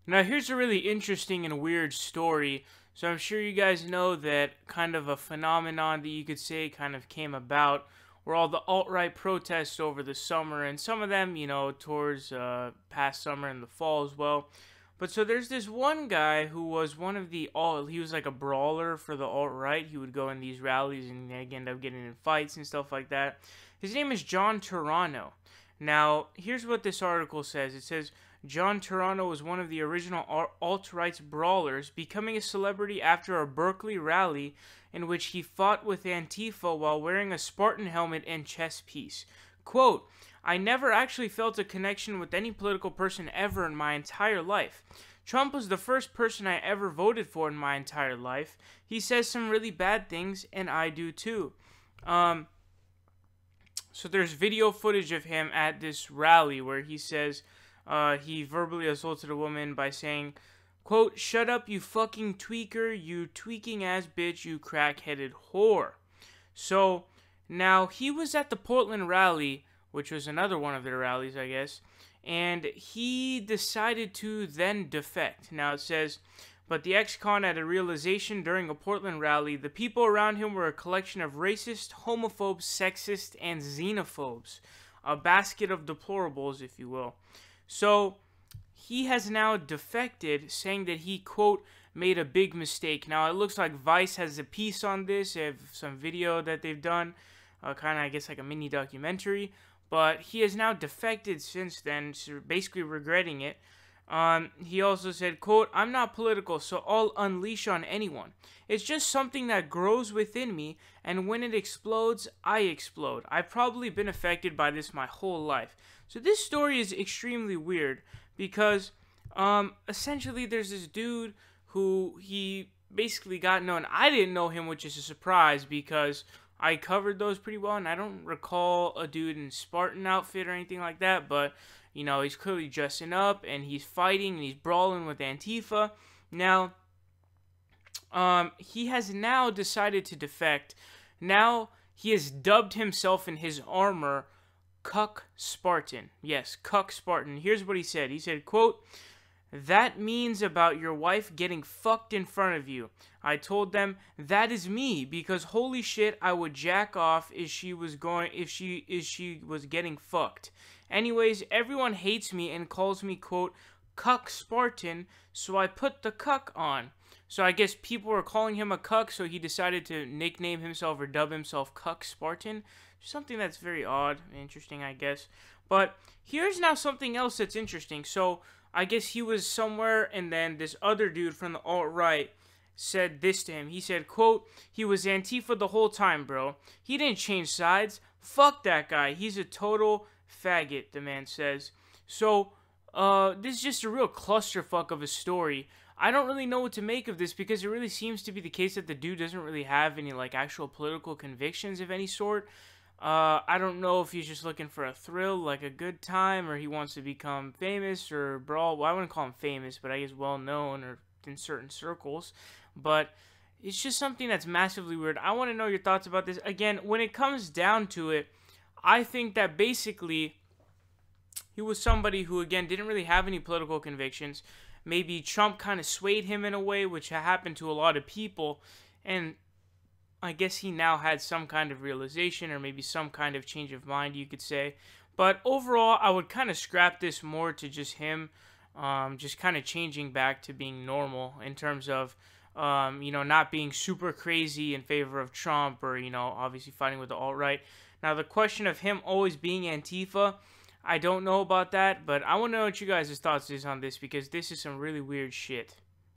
Now, here's a really interesting and weird story. So, I'm sure you guys know that kind of a phenomenon that you could say kind of came about were all the alt-right protests over the summer, and some of them, towards past summer and the fall as well. But so there's this one guy who was one of the he was like a brawler for the alt-right. He would go in these rallies and they end up getting in fights and stuff like that. His name is John Turano. Now, here's what this article says. It says, John Turano was one of the original alt-right's brawlers, becoming a celebrity after a Berkeley rally in which he fought with Antifa while wearing a Spartan helmet and chest piece. Quote, I never actually felt a connection with any political person ever in my entire life. Trump was the first person I ever voted for in my entire life. He says some really bad things, and I do too. So there's video footage of him at this rally where he says he verbally assaulted a woman by saying, quote, shut up, you fucking tweaker, you tweaking ass bitch, you crack-headed whore. So now he was at the Portland rally, which was another one of their rallies, I guess, and he decided to then defect. Now it says, but the ex-con had a realization during a Portland rally. The people around him were a collection of racist, homophobes, sexist, and xenophobes. A basket of deplorables, if you will. So he has now defected, saying that he, quote, made a big mistake. Now it looks like Vice has a piece on this. They have some video that they've done, kind of, I guess, like a mini documentary. But he has now defected since then, so basically regretting it. He also said, quote, I'm not political, so I'll unleash on anyone. It's just something that grows within me, and when it explodes, I explode. I've probably been affected by this my whole life. So this story is extremely weird, because essentially there's this dude who he basically got known. I didn't know him, which is a surprise, because I covered those pretty well, and I don't recall a dude in Spartan outfit or anything like that, but, he's clearly dressing up, and he's fighting, and he's brawling with Antifa. Now, he has now decided to defect. Now, he has dubbed himself in his armor Cuck Spartan. Yes, Cuck Spartan. Here's what he said. He said, quote, that means about your wife getting fucked in front of you. I told them that is me because holy shit, I would jack off if she was getting fucked. Anyways, everyone hates me and calls me, quote, Cuck Spartan, so I put the cuck on. So I guess people were calling him a cuck, so he decided to nickname himself or dub himself Cuck Spartan. Something that's very odd, interesting, I guess. But here's now something else that's interesting. So I guess he was somewhere, and then this other dude from the alt-right said this to him. He said, quote, he was Antifa the whole time, bro. He didn't change sides. Fuck that guy. He's a total faggot, the man says. So, this is just a real clusterfuck of a story. I don't really know what to make of this because it really seems to be the case that the dude doesn't really have any, actual political convictions of any sort. I don't know if he's just looking for a thrill, like a good time, or he wants to become famous or brawl. Well, I wouldn't call him famous, but I guess well-known or in certain circles. But it's just something that's massively weird. I want to know your thoughts about this. Again, when it comes down to it, I think that basically he was somebody who, again, didn't really have any political convictions. Maybe Trump kind of swayed him in a way, which happened to a lot of people, and I guess he now had some kind of realization or maybe some kind of change of mind, you could say. But overall, I would kind of scrap this more to just him just kind of changing back to being normal in terms of, not being super crazy in favor of Trump or, obviously fighting with the alt-right. Now, the question of him always being Antifa, I don't know about that, but I want to know what you guys' thoughts is on this because this is some really weird shit.